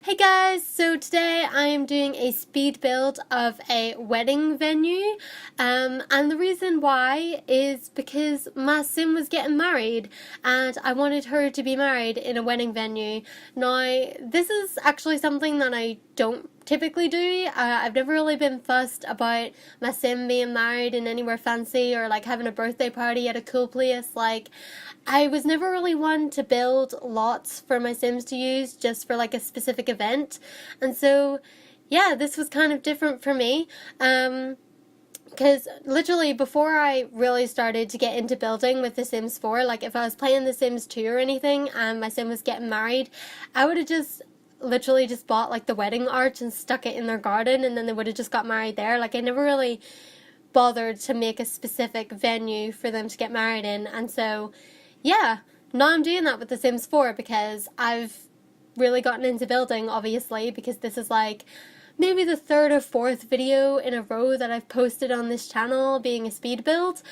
Hey guys, so today I am doing a speed build of a wedding venue, and the reason why is because my sim was getting married and I wanted her to be married in a wedding venue. Now, this is actually something that I don't typically do. I've never really been fussed about my sim being married in anywhere fancy or like having a birthday party at a cool place. Like, I was never really one to build lots for my sims to use just for like a specific event. And so, yeah, this was kind of different for me. Because literally before I really started to get into building with The Sims 4, like if I was playing The Sims 2 or anything and my sim was getting married, I would have just literally just bought like the wedding arch and stuck it in their garden and then they would have just got married there. Like I never really bothered to make a specific venue for them to get married in. And so, yeah, now I'm doing that with The Sims 4 because I've really gotten into building, obviously, because this is like maybe the third or fourth video in a row that I've posted on this channel being a speed build.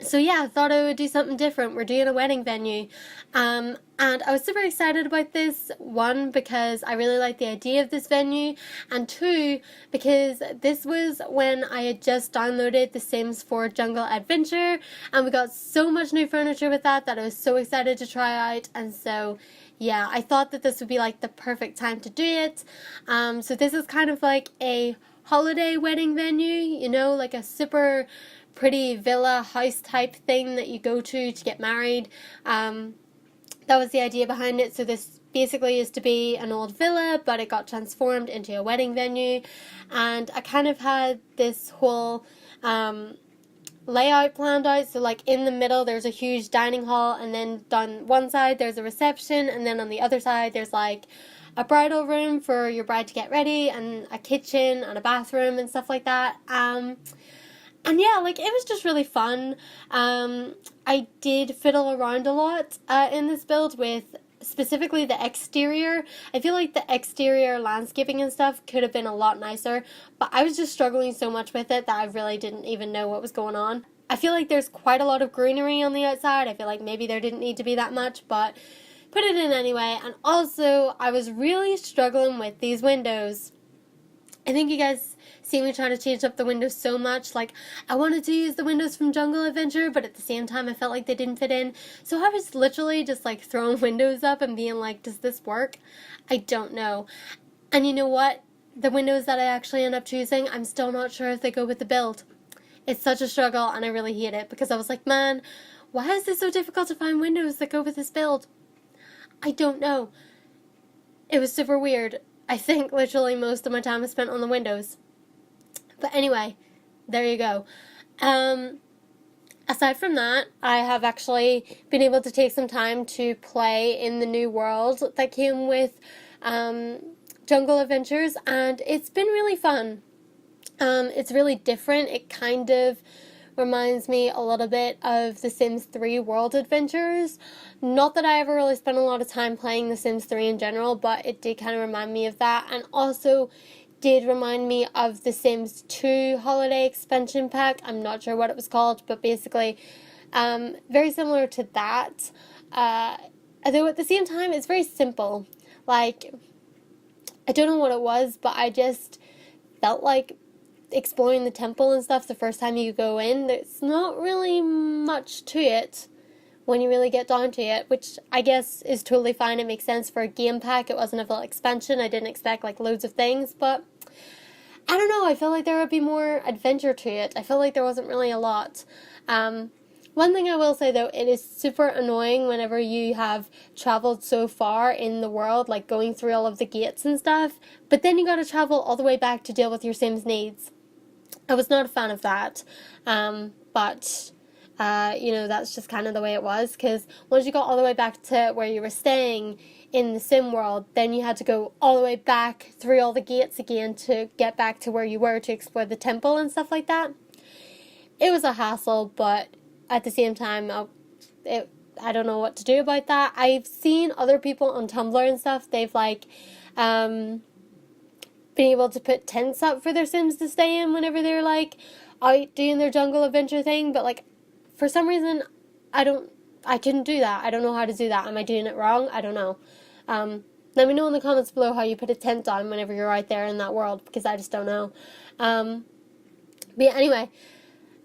So yeah, I thought I would do something different. We're doing a wedding venue. And I was super excited about this, one, because I really like the idea of this venue, and two, because this was when I had just downloaded The Sims 4 Jungle Adventure, and we got so much new furniture with that I was so excited to try out, and so yeah, I thought that this would be like the perfect time to do it. So this is kind of like a holiday wedding venue, you know, like a super pretty villa house type thing that you go to get married. That was the idea behind it. So this basically used to be an old villa, but it got transformed into a wedding venue, and I kind of had this whole layout planned out. So like in the middle there's a huge dining hall, and then down one side there's a reception, and then on the other side there's like a bridal room for your bride to get ready, and a kitchen and a bathroom and stuff like that. And yeah, like it was just really fun. I did fiddle around a lot in this build with specifically the exterior. I feel like the exterior landscaping and stuff could have been a lot nicer, but I was just struggling so much with it that I really didn't even know what was going on. I feel like there's quite a lot of greenery on the outside. I feel like maybe there didn't need to be that much, but put it in anyway. And also, I was really struggling with these windows. I think you guys see me trying to change up the windows so much. Like, I wanted to use the windows from Jungle Adventure, but at the same time I felt like they didn't fit in. So I was literally just like throwing windows up and being like, does this work? I don't know. And you know what? The windows that I actually end up choosing, I'm still not sure if they go with the build. It's such a struggle, and I really hate it because I was like, man, why is this so difficult to find windows that go with this build? I don't know. It was super weird. I think literally most of my time is spent on the windows. But anyway, there you go. Aside from that, I have actually been able to take some time to play in the new world that came with Jungle Adventures, and it's been really fun. It's really different. It kind of reminds me a little bit of The Sims 3 World Adventures. Not that I ever really spent a lot of time playing The Sims 3 in general, but it did kind of remind me of that, and also did remind me of The Sims 2 Holiday Expansion Pack. I'm not sure what it was called, but basically very similar to that. Although at the same time, it's very simple. Like, I don't know what it was, but I just felt like exploring the temple and stuff the first time you go in. There's not really much to it when you really get down to it, which I guess is totally fine. It makes sense for a game pack. It wasn't a full expansion. I didn't expect like loads of things, but I don't know. I feel like there would be more adventure to it. I feel like there wasn't really a lot. One thing I will say though, it is super annoying whenever you have traveled so far in the world, like going through all of the gates and stuff, but then you gotta travel all the way back to deal with your Sims needs. I was not a fan of that, but you know, that's just kind of the way it was, because once you got all the way back to where you were staying in the sim world, then you had to go all the way back through all the gates again to get back to where you were to explore the temple and stuff like that. It was a hassle, but at the same time, I don't know what to do about that. I've seen other people on Tumblr and stuff, they've like been able to put tents up for their Sims to stay in whenever they're like out doing their jungle adventure thing, but like for some reason I couldn't do that. I don't know how to do that. Am I doing it wrong? I don't know. Let me know in the comments below how you put a tent on whenever you're out there in that world, because I just don't know. But yeah, anyway,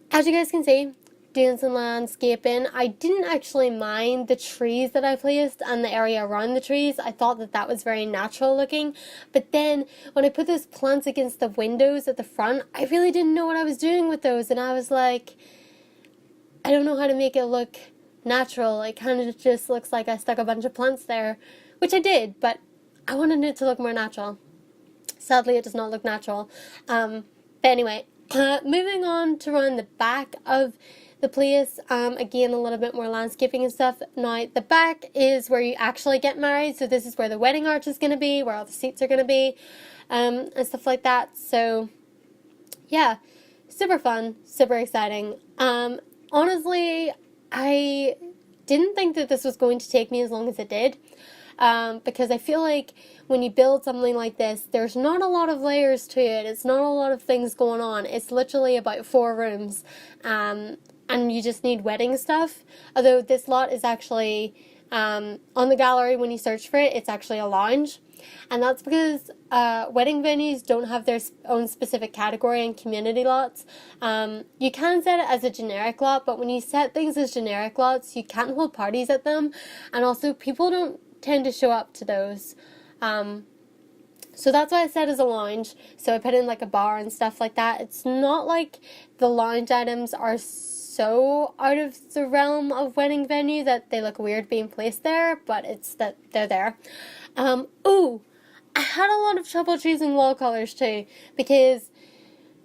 as you guys can see, doing some landscaping. I didn't actually mind the trees that I placed and the area around the trees. I thought that that was very natural looking. But then when I put those plants against the windows at the front, I really didn't know what I was doing with those. And I was like, I don't know how to make it look natural. It kind of just looks like I stuck a bunch of plants there, which I did, but I wanted it to look more natural. Sadly, it does not look natural. But anyway, moving on to around the back of the place, again, a little bit more landscaping and stuff. Now, the back is where you actually get married, so this is where the wedding arch is going to be, where all the seats are going to be, and stuff like that. So, yeah, super fun, super exciting. Honestly, I didn't think that this was going to take me as long as it did, because I feel like when you build something like this, there's not a lot of layers to it. It's not a lot of things going on. It's literally about 4 rooms, and you just need wedding stuff. Although this lot is actually, on the gallery, when you search for it, it's actually a lounge. And that's because wedding venues don't have their own specific category in community lots. You can set it as a generic lot, but when you set things as generic lots, you can't hold parties at them. And also, people don't tend to show up to those. So that's why I set as a lounge. So I put in like a bar and stuff like that. It's not like the lounge items are so out of the realm of wedding venue that they look weird being placed there, but it's that they're there. Ooh, I had a lot of trouble choosing wall colors too, because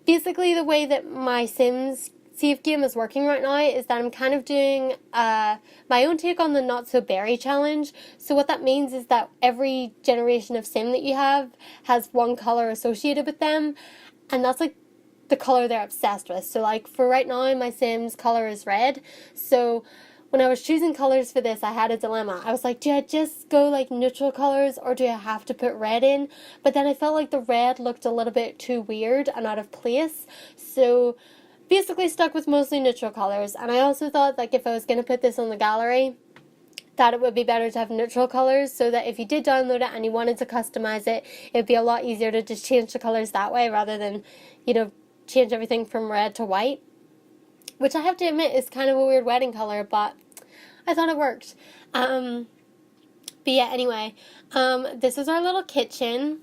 basically the way that my Sims save game is working right now is that I'm kind of doing my own take on the Not So Berry challenge. So what that means is that every generation of Sim that you have has one color associated with them, and that's like the color they're obsessed with. So like for right now, my Sim's color is red. So when I was choosing colors for this, I had a dilemma. I was like, do I just go like neutral colors, or do I have to put red in? But then I felt like the red looked a little bit too weird and out of place. So basically stuck with mostly neutral colors. And I also thought like if I was going to put this on the gallery, that it would be better to have neutral colors, so that if you did download it and you wanted to customize it, it'd be a lot easier to just change the colors that way rather than, you know, change everything from red to white, which I have to admit is kind of a weird wedding color, but I thought it worked. But yeah, anyway, this is our little kitchen.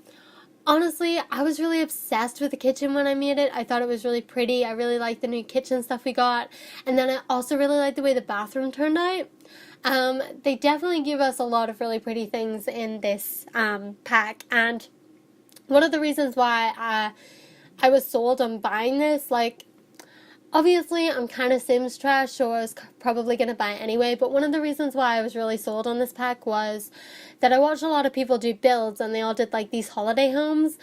Honestly, I was really obsessed with the kitchen when I made it. I thought it was really pretty. I really liked the new kitchen stuff we got, and then I also really liked the way the bathroom turned out. They definitely give us a lot of really pretty things in this pack, and one of the reasons why I was sold on buying this, like, obviously I'm kind of Sims trash, so I was probably going to buy it anyway, but one of the reasons why I was really sold on this pack was that I watched a lot of people do builds, and they all did like these holiday homes,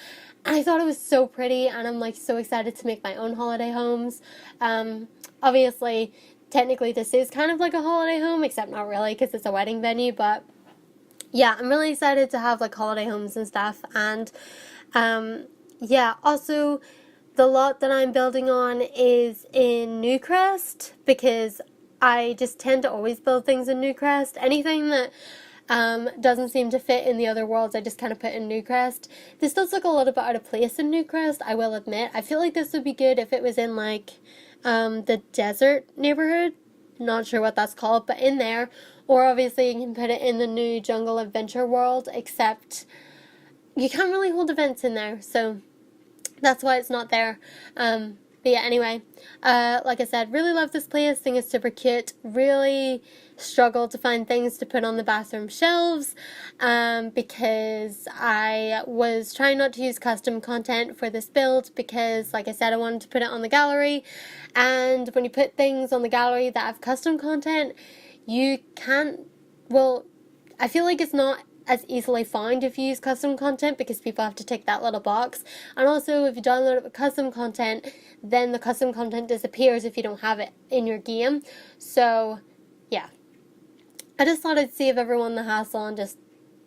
and I thought it was so pretty, and I'm like so excited to make my own holiday homes. Obviously, technically this is kind of like a holiday home, except not really because it's a wedding venue, but yeah, I'm really excited to have like holiday homes and stuff. And yeah, also the lot that I'm building on is in Newcrest, because I just tend to always build things in Newcrest. Anything that doesn't seem to fit in the other worlds, I just kind of put in Newcrest. This does look a little bit out of place in Newcrest, I will admit. I feel like this would be good if it was in like the desert neighborhood. Not sure what that's called, but in there. Or obviously you can put it in the new jungle adventure world, except you can't really hold events in there, so that's why it's not there. But yeah, anyway, like I said, really love this place. Think it's super cute. Really struggled to find things to put on the bathroom shelves, because I was trying not to use custom content for this build, because like I said, I wanted to put it on the gallery, and when you put things on the gallery that have custom content, you can't, well, I feel like it's not as easily found if you use custom content, because people have to tick that little box. And also, if you download it with custom content, then the custom content disappears if you don't have it in your game. So yeah, I just thought I'd save everyone the hassle and just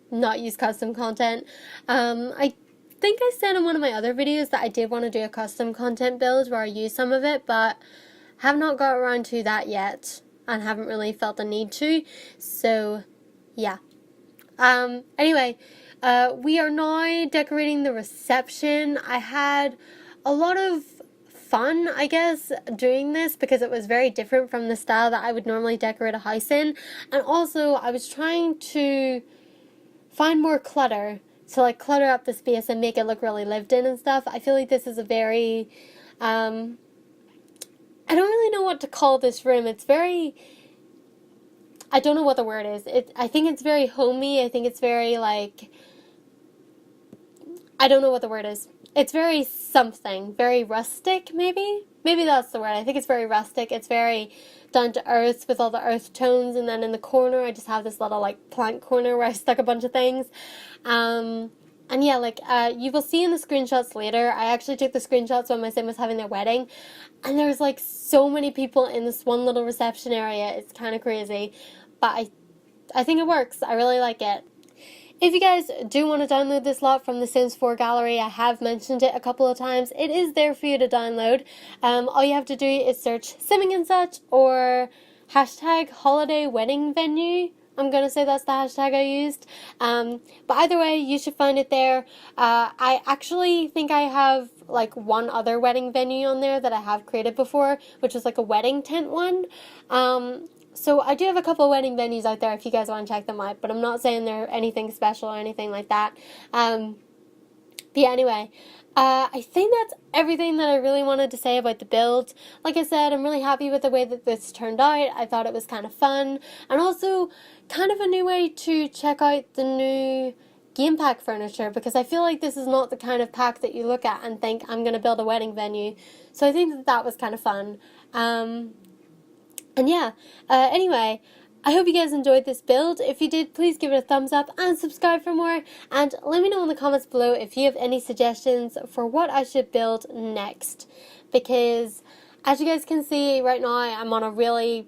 not use custom content. I think I said in one of my other videos that I did want to do a custom content build where I use some of it, but have not got around to that yet and haven't really felt the need to. So yeah. Anyway, We are now decorating the reception. I had a lot of fun, I guess, doing this because it was very different from the style that I would normally decorate a house in. And also, I was trying to find more clutter to like clutter up the space and make it look really lived in and stuff. I feel like this is a very, I don't really know what to call this room. It's very, I don't know what the word is. I think it's very homey. I think it's very like, I don't know what the word is. It's very something, very rustic maybe? Maybe that's the word. I think it's very rustic. It's very down to earth with all the earth tones, and then in the corner I just have this little like plank corner where I stuck a bunch of things. And yeah, like, you will see in the screenshots later, I actually took the screenshots when my sim was having their wedding, and there's like so many people in this one little reception area. It's kind of crazy, but I think it works. I really like it. If you guys do want to download this lot from the Sims 4 gallery, I have mentioned it a couple of times. It is there for you to download. All you have to do is search SimmingAndSuch or hashtag holiday wedding venue. I'm going to say that's the hashtag I used. But either way, you should find it there. I actually think I have like one other wedding venue on there that I have created before, which was like a wedding tent one. So I do have a couple of wedding venues out there if you guys want to check them out, but I'm not saying they're anything special or anything like that. But yeah, anyway, I think that's everything that I really wanted to say about the build. Like I said, I'm really happy with the way that this turned out. I thought it was kind of fun, and also kind of a new way to check out the new game pack furniture, because I feel like this is not the kind of pack that you look at and think, I'm going to build a wedding venue. So I think that that was kind of fun. And yeah, anyway, I hope you guys enjoyed this build. If you did, please give it a thumbs up and subscribe for more. And let me know in the comments below if you have any suggestions for what I should build next. Because, as you guys can see, right now I'm on a really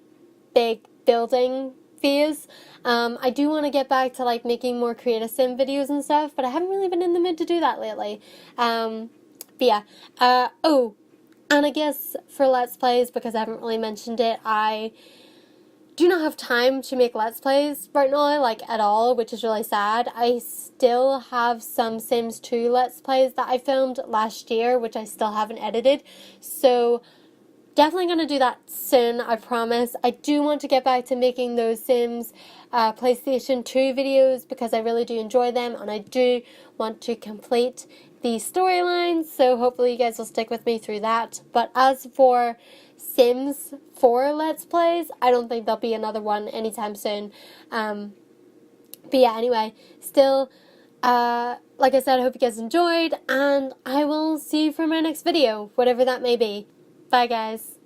big building phase. I do want to get back to like making more creative sim videos and stuff, but I haven't really been in the mood to do that lately. But yeah, oh, and I guess for Let's Plays, because I haven't really mentioned it, I do not have time to make Let's Plays right now, like, at all, which is really sad. I still have some Sims 2 Let's Plays that I filmed last year, which I still haven't edited, so definitely going to do that soon, I promise. I do want to get back to making those Sims PlayStation 2 videos, because I really do enjoy them, and I do want to complete the storylines, so hopefully you guys will stick with me through that. But as for Sims 4 Let's Plays, I don't think there'll be another one anytime soon. But yeah, anyway, still, like I said, I hope you guys enjoyed, and I will see you for my next video, whatever that may be. Bye, guys.